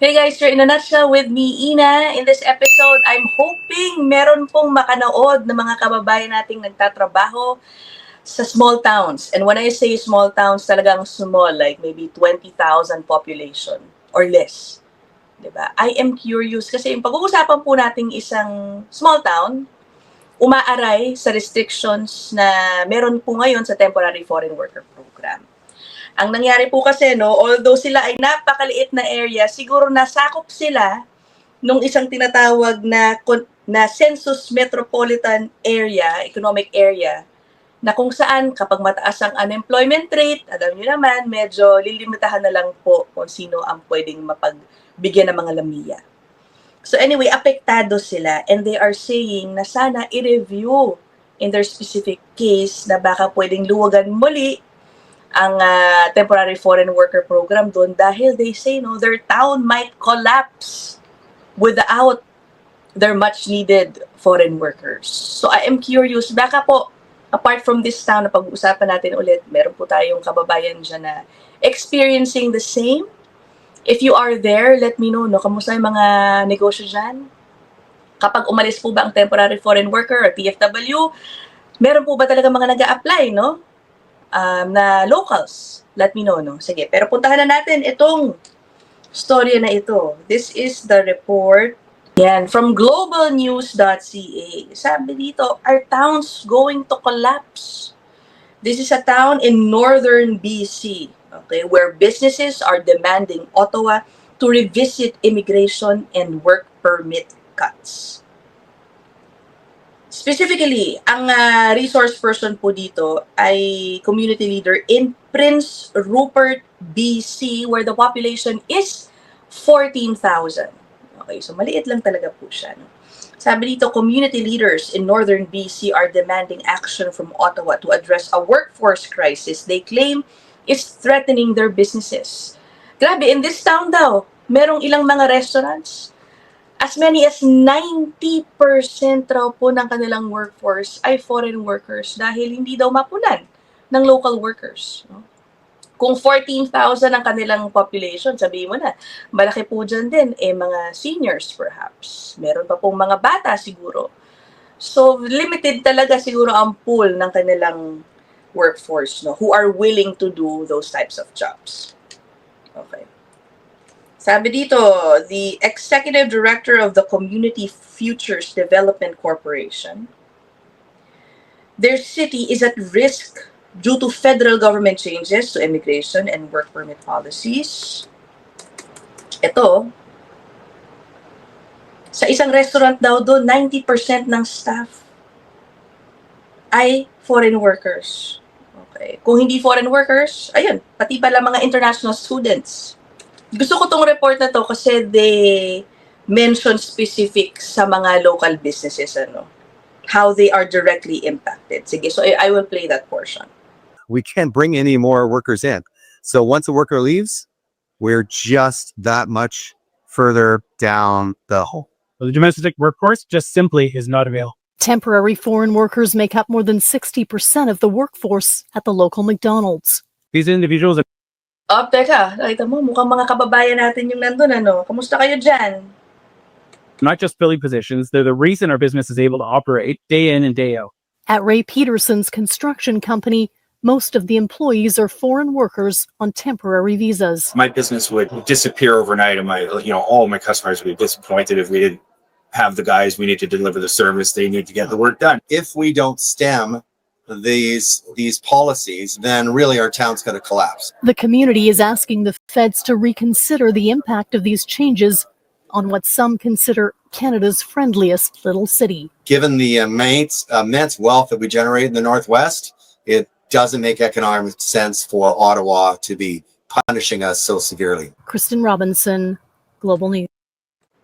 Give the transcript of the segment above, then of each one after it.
Hey guys, you're in a nutshell with me, Ina. In this episode, I'm hoping meron pong makanood ng mga kababayan nating nagtatrabaho sa small towns. And when I say small towns, talagang small, like maybe 20,000 population or less. Diba? I am curious kasi yung pag-uusapan po nating isang small town, umaaray sa restrictions na meron po ngayon sa Temporary Foreign Worker Program. Ang nangyari po kasi, no, although sila ay napakaliit na area, siguro nasakop sila nung isang tinatawag na Census Metropolitan Area, Economic Area, na kung saan kapag mataas ang unemployment rate, alam niyo naman, medyo lilimitahan na lang po kung sino ang pwedeng mapagbigyan ng mga lamiya. So anyway, apektado sila and they are saying na sana i-review in their specific case na baka pwedeng luwagan muli ang temporary foreign worker program doon dahil they say no their town might collapse without their much needed foreign workers. So I am curious, baka po apart from this town na pag-uusapan natin ulit, meron po tayong kababayan dyan na experiencing the same. If you are there, let me know, no? Kamusta yung mga negosyo dyan? Kapag umalis po ba ang temporary foreign worker or TFW, meron po ba talaga mga nag-a-apply, no? Na locals. Let me know, no? Sige, pero puntahan na natin itong storya na ito. This is the report. Yan, from globalnews.ca. Sabi dito, are towns going to collapse? This is a town in northern BC, okay, where businesses are demanding Ottawa to revisit immigration and work permit cuts. Specifically, ang resource person po dito ay community leader in Prince Rupert, BC, where the population is 14,000. Okay, so maliit lang talaga po siya. No? Sabi dito, community leaders in northern BC are demanding action from Ottawa to address a workforce crisis they claim is threatening their businesses. Grabe, in this town daw, merong ilang mga restaurants. As many as 90% raw po ng kanilang workforce ay foreign workers dahil hindi daw mapunan ng local workers. No? Kung 14,000 ang kanilang population, sabihin mo na, malaki po dyan din, mga seniors perhaps. Meron pa pong mga bata siguro. So, limited talaga siguro ang pool ng kanilang workforce, no, who are willing to do those types of jobs. Okay. Sabi dito, the executive director of the Community Futures Development Corporation, their city is at risk due to federal government changes to immigration and work permit policies. Ito, sa isang restaurant daw doon, 90% ng staff ay foreign workers. Okay. Kung hindi foreign workers, ayun, pati pala mga international students. Gusto ko tong report na to kasi they mention specific sa mga local businesses, ano, how they are directly impacted. Sige, so I will play that portion. We can't bring any more workers in. So once a worker leaves, we're just that much further down the hole. The domestic workforce just simply is not available. Temporary foreign workers make up more than 60% of the workforce at the local McDonald's. These individuals are Teka, nakita mo, mukhang mga kababayan natin yung nandun, ano? Kamusta kayo dyan? not just filling positions, they're the reason our business is able to operate day in and day out. At Ray Peterson's construction company, most of the employees are foreign workers on temporary visas. My business would disappear overnight, and all my customers would be disappointed if we didn't have the guys we need to deliver the service. They need to get the work done. If we don't stem these policies, then really our town's going to collapse. The community is asking the feds to reconsider the impact of these changes on what some consider Canada's friendliest little city. Given the immense wealth that we generate in the Northwest, it doesn't make economic sense for Ottawa to be punishing us so severely. Kristen Robinson, Global News.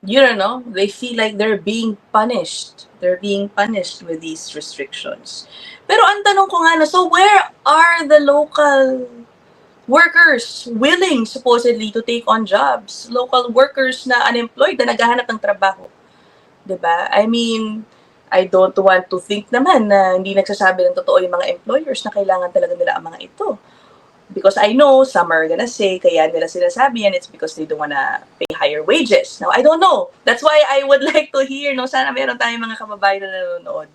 You don't know, they feel like they're being punished. They're being punished with these restrictions. Pero ang tanong ko nga, so where are the local workers willing supposedly to take on jobs? Local workers na unemployed na naghahanap ng trabaho. Diba? I mean, I don't want to think naman na hindi nagsasabi ng totoo yung mga employers na kailangan talaga nila ang mga ito. Because I know some are gonna say, kaya nila sinasabi yan, it's because they don't wanna pay higher wages. Now, I don't know. That's why I would like to hear, no, sana meron tayong mga kababayan na nanonood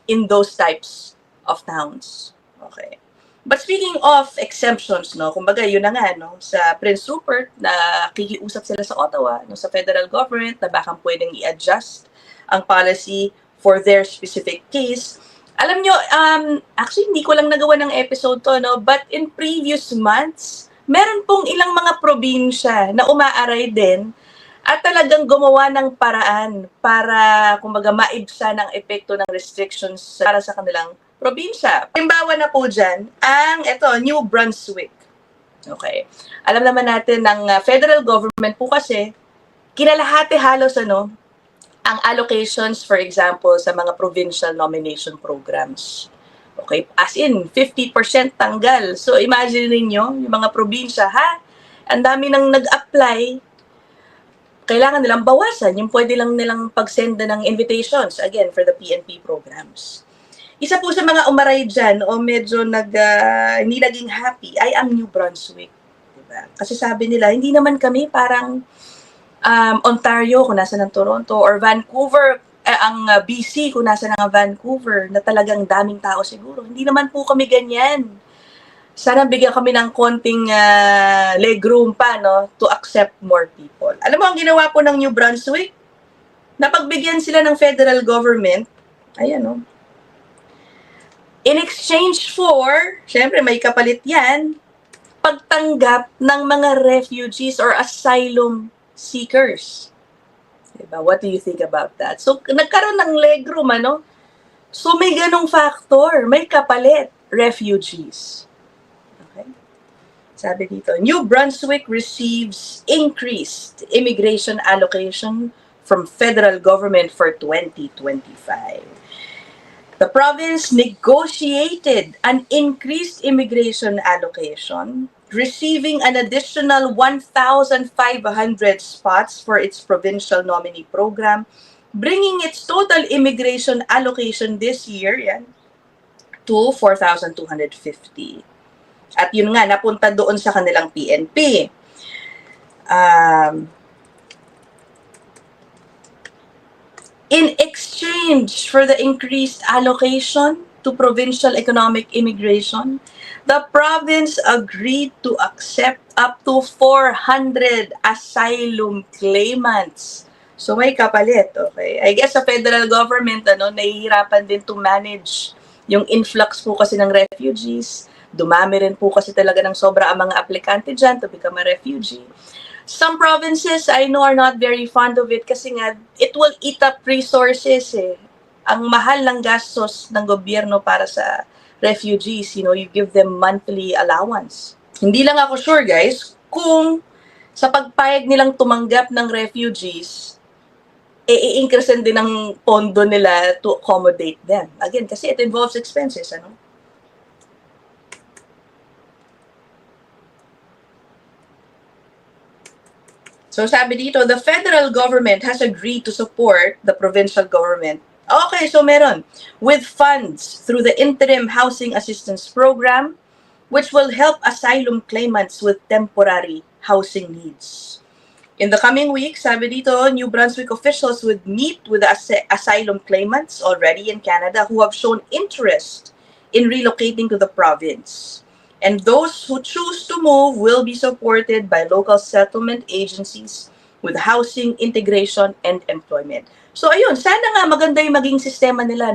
in those types of towns. Okay. But speaking of exemptions, no, kumbaga yun na nga, no, sa Prince Rupert, na kikiusap sila sa Ottawa, no, sa federal government, na baka pwedeng i-adjust ang policy for their specific case. Alam nyo, actually, hindi ko lang nagawa ng episode to, no, but in previous months, meron pong ilang mga probinsya na umaaray din at talagang gumawa ng paraan para, kumbaga, maibsan ang epekto ng restrictions para sa kanilang probinsya. Halimbawa na po dyan, New Brunswick. Okay. Alam naman natin ng federal government po kasi, kinalahati halos ang allocations, for example, sa mga provincial nomination programs. Okay. As in, 50% tanggal. So, imagine niyo yung mga probinsya, ang dami nang nag-apply, kailangan nilang bawasan. Yung pwede lang nilang pagsenda ng invitations, again, for the PNP programs. Isa po sa mga umaray dyan o medyo hindi naging happy ay ang New Brunswick. Diba? Kasi sabi nila, hindi naman kami parang Ontario kung nasa ng Toronto or Vancouver, ang BC kung nasa ng Vancouver na talagang daming tao siguro. Hindi naman po kami ganyan. Sana bigyan kami ng konting legroom pa, no, to accept more people. Alam mo, ang ginawa po ng New Brunswick, napagbigyan sila ng federal government, ayan, no, in exchange for, syempre may kapalit yan, pagtanggap ng mga refugees or asylum seekers. Diba? What do you think about that? So, nagkaroon ng legroom, ano? So, may ganong factor. May kapalit. Refugees. Okay? Sabi dito, New Brunswick receives increased immigration allocation from federal government for 2025. The province negotiated an increased immigration allocation, receiving an additional 1,500 spots for its provincial nominee program, bringing its total immigration allocation this year to 4,250. At yun nga, napunta doon sa kanilang PNP. In exchange for the increased allocation to provincial economic immigration, the province agreed to accept up to 400 asylum claimants. So may kapalit, okay? I guess sa federal government, nahihirapan din to manage yung influx po kasi ng refugees. Dumami rin po kasi talaga ng sobra ang mga aplikante dyan to become a refugee. Some provinces, I know, are not very fond of it kasi nga, it will eat up resources Ang mahal ng gastos ng gobyerno para sa refugees, you give them monthly allowance. Hindi lang ako sure, guys, kung sa pagpayag nilang tumanggap ng refugees, i-increasen din ang pondo nila to accommodate them. Again, kasi it involves expenses, So sabi dito, the federal government has agreed to support the provincial government. Okay, so meron. With funds through the Interim Housing Assistance Program, which will help asylum claimants with temporary housing needs. In the coming weeks, sabi dito, New Brunswick officials would meet with the asylum claimants already in Canada who have shown interest in relocating to the province. And those who choose to move will be supported by local settlement agencies with housing, integration, and employment. So ayun, sana nga maganda yung maging sistema nila,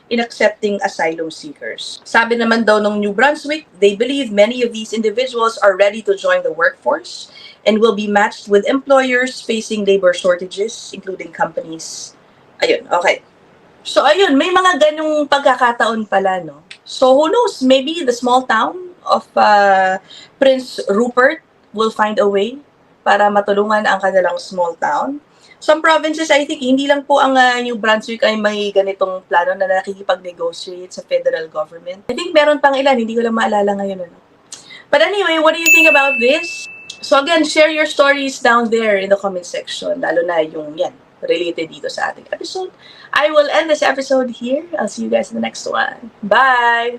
in accepting asylum seekers. Sabi naman daw ng New Brunswick, they believe many of these individuals are ready to join the workforce and will be matched with employers facing labor shortages, including companies. Ayun, okay. So ayun, may mga ganung pagkakataon pala, So who knows, maybe the small town of Prince Rupert will find a way para matulungan ang kanilang small town. Some provinces, I think, hindi lang po ang New Brunswick ay may ganitong plano na nakikipag-negotiate sa federal government. I think meron pang ilan, hindi ko lang maalala ngayon. But anyway, what do you think about this? So again, share your stories down there in the comment section, lalo na yung related dito sa ating episode. I will end this episode here. I'll see you guys in the next one. Bye!